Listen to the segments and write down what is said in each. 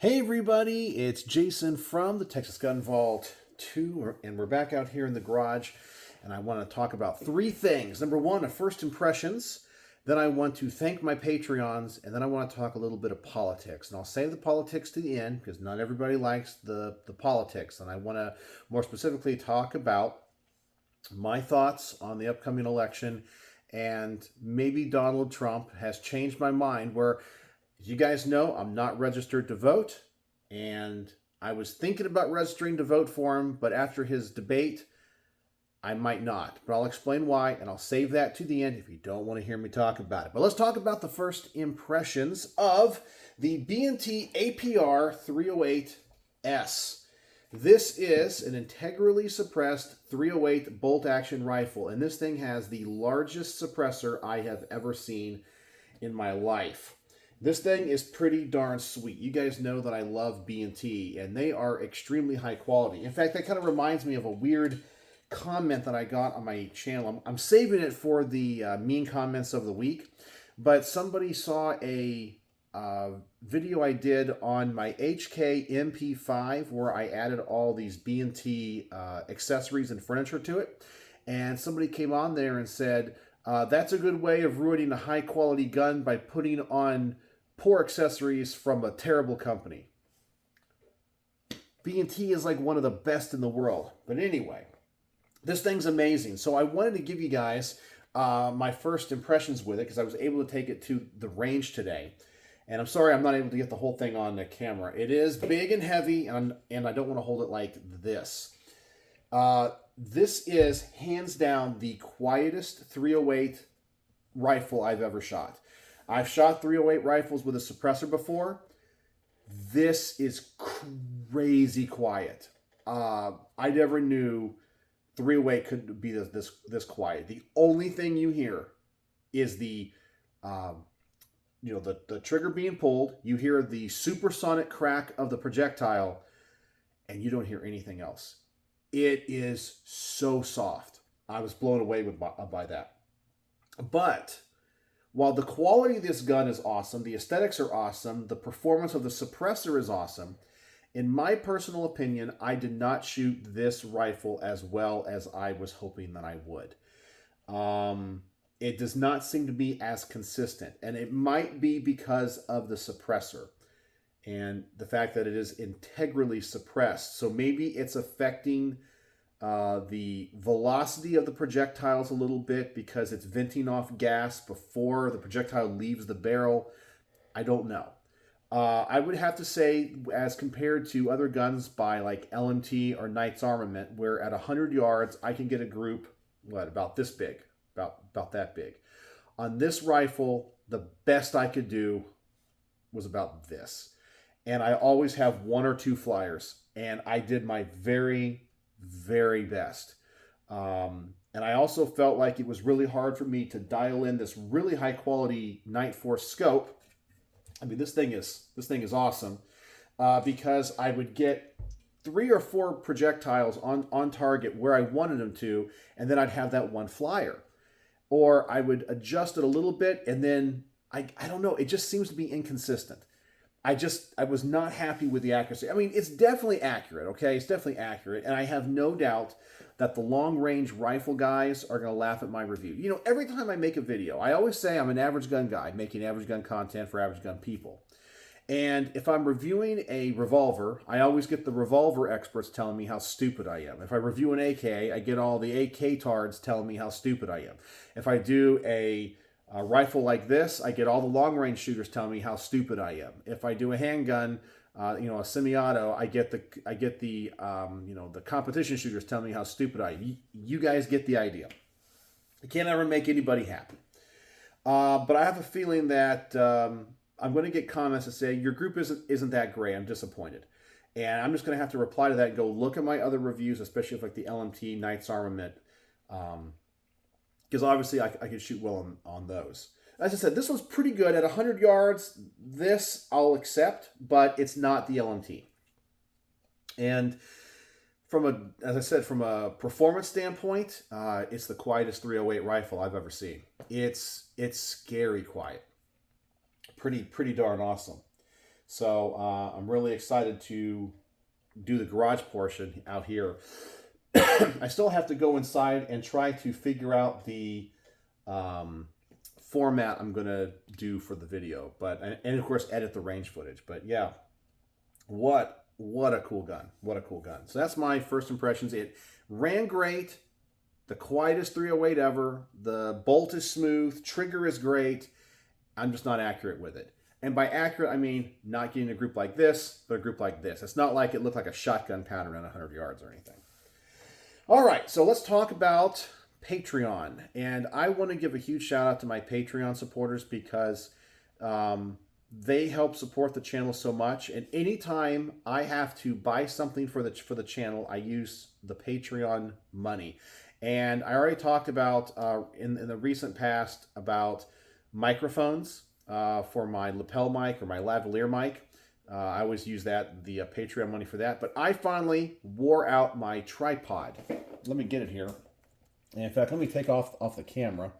Hey everybody, it's Jason from the Texas Gun Vault 2, and we're back out here in the garage, and I want to talk about three things. Number one, first impressions. Then I want to thank my Patreons, and then I want to talk a little bit of politics. And I'll save the politics to the end because not everybody likes the politics, and I want to more specifically talk about my thoughts on the upcoming election, and maybe Donald Trump has changed my mind where, as you guys know, I'm not registered to vote, and I was thinking about registering to vote for him, but after his debate, I might not. But I'll explain why, and I'll save that to the end if you don't want to hear me talk about it. But let's talk about the first impressions of the B&T APR308S. This is an integrally suppressed 308 bolt-action rifle, and this thing has the largest suppressor I have ever seen in my life. This thing is pretty darn sweet. You guys know that I love B&T, and they are extremely high quality. In fact, that kind of reminds me of a weird comment that I got on my channel. I'm saving it for the mean comments of the week, but somebody saw a video I did on my HK MP5 where I added all these B&T accessories and furniture to it, and somebody came on there and said, that's a good way of ruining a high-quality gun by putting on poor accessories from a terrible company. B&T is like one of the best in the world. But anyway, this thing's amazing. So I wanted to give you guys my first impressions with it because I was able to take it to the range today. And I'm sorry I'm not able to get the whole thing on the camera. It is big and heavy, and I don't want to hold it like this. This is hands down the quietest 308 rifle I've ever shot. I've shot 308 rifles with a suppressor before. This is crazy quiet. I never knew 308 could be this quiet. The only thing you hear is the trigger being pulled. You hear the supersonic crack of the projectile, and you don't hear anything else. It is so soft. I was blown away by that. But while the quality of this gun is awesome, the aesthetics are awesome, the performance of the suppressor is awesome, in my personal opinion, I did not shoot this rifle as well as I was hoping that I would. It does not seem to be as consistent, and it might be because of the suppressor and the fact that it is integrally suppressed. So maybe it's affecting the velocity of the projectiles a little bit because it's venting off gas before the projectile leaves the barrel. I don't know. I would have to say, as compared to other guns by like LMT or Knight's Armament, where at 100 yards I can get a group, about this big, about that big. On this rifle, the best I could do was about this. And I always have one or two flyers, and I did my very, very best. And I also felt like it was really hard for me to dial in this really high quality Night Force scope. I mean, this thing is awesome because I would get 3 or 4 projectiles on target where I wanted them to, and then I'd have that one flyer. Or I would adjust it a little bit, and then I don't know, it just seems to be inconsistent. I was not happy with the accuracy. I mean, it's definitely accurate, okay? It's definitely accurate, and I have no doubt that the long-range rifle guys are going to laugh at my review. You know, every time I make a video, I always say I'm an average gun guy making average gun content for average gun people. And if I'm reviewing a revolver, I always get the revolver experts telling me how stupid I am. If I review an AK, I get all the AK tards telling me how stupid I am. If I do a rifle like this, I get all the long-range shooters telling me how stupid I am. If I do a handgun, a semi-auto, I get the competition shooters telling me how stupid I am. You guys get the idea. I can't ever make anybody happy. But I have a feeling that I'm going to get comments that say your group isn't that great. I'm disappointed, and I'm just going to have to reply to that and go look at my other reviews, especially with like the LMT Knight's Armament. Because obviously I could shoot well on those. As I said, this one's pretty good. At 100 yards, this I'll accept, but it's not the LMT. And as I said, from a performance standpoint, it's the quietest 308 rifle I've ever seen. It's scary quiet. Pretty darn awesome. So I'm really excited to do the garage portion out here. I still have to go inside and try to figure out the format I'm going to do for the video, and of course edit the range footage. But yeah, what a cool gun. What a cool gun. So that's my first impressions. It ran great. The quietest 308 ever. The bolt is smooth. Trigger is great. I'm just not accurate with it. And by accurate, I mean not getting a group like this, but a group like this. It's not like it looked like a shotgun pound around 100 yards or anything. All right, so let's talk about Patreon. And I want to give a huge shout out to my Patreon supporters because they help support the channel so much. And anytime I have to buy something for the channel, I use the Patreon money. And I already talked about in the recent past about microphones for my lapel mic or my lavalier mic. I always use the Patreon money for that. But I finally wore out my tripod. Let me get it here. And in fact, let me take off the camera,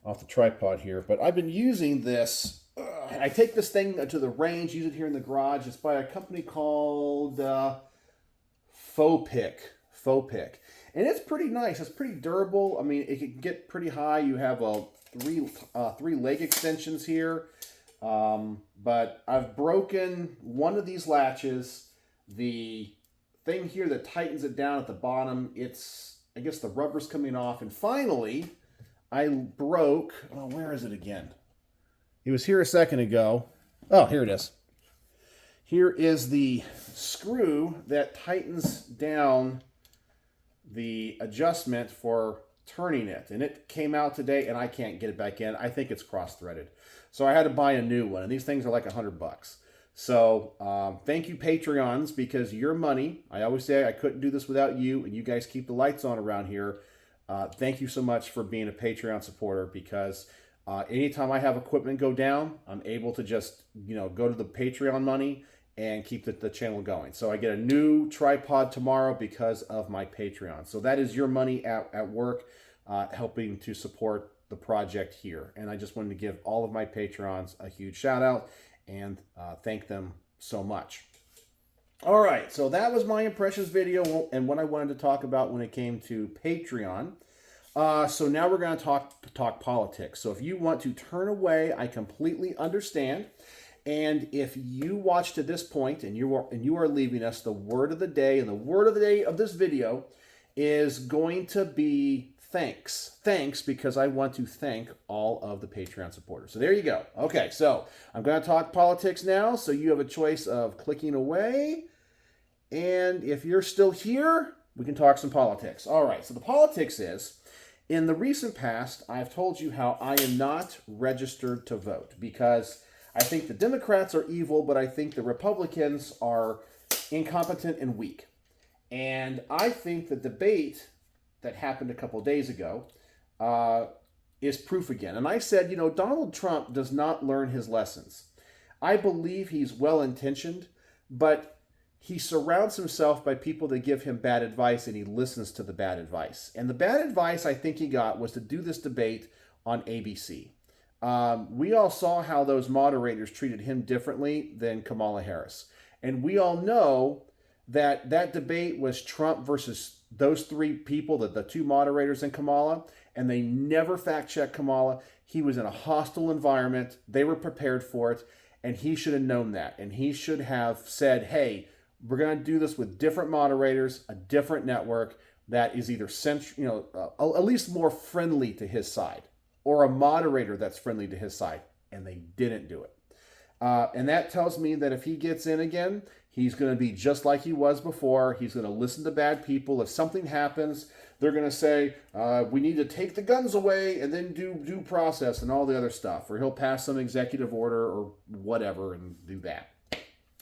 off the tripod here. But I've been using this. I take this thing to the range, use it here in the garage. It's by a company called Faux-Pic. And it's pretty nice. It's pretty durable. I mean, it can get pretty high. You have three leg extensions here. But I've broken one of these latches. The thing here that tightens it down at the bottom, I guess the rubber's coming off. And finally, I broke, where is it again? It was here a second ago. Oh, here it is. Here is the screw that tightens down the adjustment for turning it. And it came out today and I can't get it back in. I think it's cross-threaded. So I had to buy a new one. And these things are like $100. So thank you, Patreons, because your money, I always say I couldn't do this without you, and you guys keep the lights on around here. Thank you so much for being a Patreon supporter, because anytime I have equipment go down, I'm able to just, go to the Patreon money and keep the channel going. So I get a new tripod tomorrow because of my Patreon. So that is your money at work helping to support the project here. And I just wanted to give all of my Patrons a huge shout out and thank them so much. All right, so that was my impressions video and what I wanted to talk about when it came to Patreon. So now we're going to talk politics. So if you want to turn away, I completely understand. And if you watch to this point and you are leaving us, the word of the day, and the word of the day of this video is going to be thanks. Thanks, because I want to thank all of the Patreon supporters. So there you go. Okay, so I'm going to talk politics now. So you have a choice of clicking away. And if you're still here, we can talk some politics. All right, so the politics is, in the recent past, I've told you how I am not registered to vote because I think the Democrats are evil, but I think the Republicans are incompetent and weak. And I think the debate that happened a couple days ago is proof again. And I said, Donald Trump does not learn his lessons. I believe he's well-intentioned, but he surrounds himself by people that give him bad advice, and he listens to the bad advice. And the bad advice I think he got was to do this debate on ABC. We all saw how those moderators treated him differently than Kamala Harris. And we all know that debate was Trump versus those three people, the two moderators and Kamala, and they never fact-checked Kamala. He was in a hostile environment. They were prepared for it, and he should have known that. And he should have said, hey, we're going to do this with different moderators, a different network that is either at least more friendly to his side, or a moderator that's friendly to his side. And they didn't do it. And that tells me that if he gets in again, he's going to be just like he was before. He's going to listen to bad people. If something happens, they're going to say, we need to take the guns away and then do due process and all the other stuff. Or he'll pass some executive order or whatever and do that.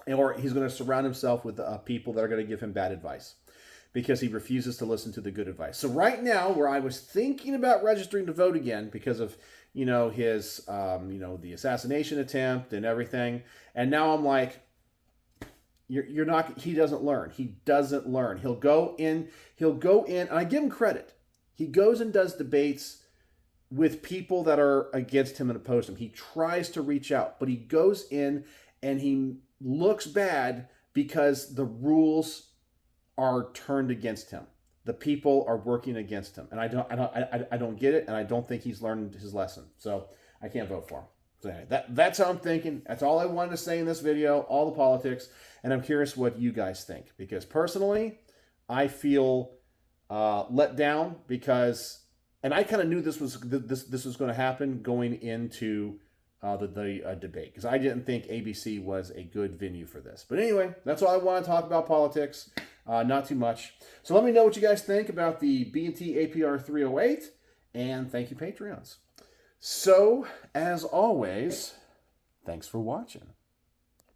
Or he's going to surround himself with people that are going to give him bad advice because he refuses to listen to the good advice. So right now, where I was thinking about registering to vote again because of, his, the assassination attempt and everything. And now I'm like, you're not, he doesn't learn. He doesn't learn. He'll go in, and I give him credit. He goes and does debates with people that are against him and opposed him. He tries to reach out, but he goes in and he looks bad because the rules are turned against him. The people are working against him, and I don't get it, and I don't think he's learned his lesson. So I can't vote for him. So anyway, that's how I'm thinking. That's all I wanted to say in this video, all the politics, and I'm curious what you guys think, because personally, I feel let down because, and I kind of knew this was going to happen going into the debate, because I didn't think ABC was a good venue for this. But anyway, that's all I want to talk about politics. Not too much. So let me know what you guys think about the B&T APR308, and thank you, Patreons. So, as always, thanks for watching.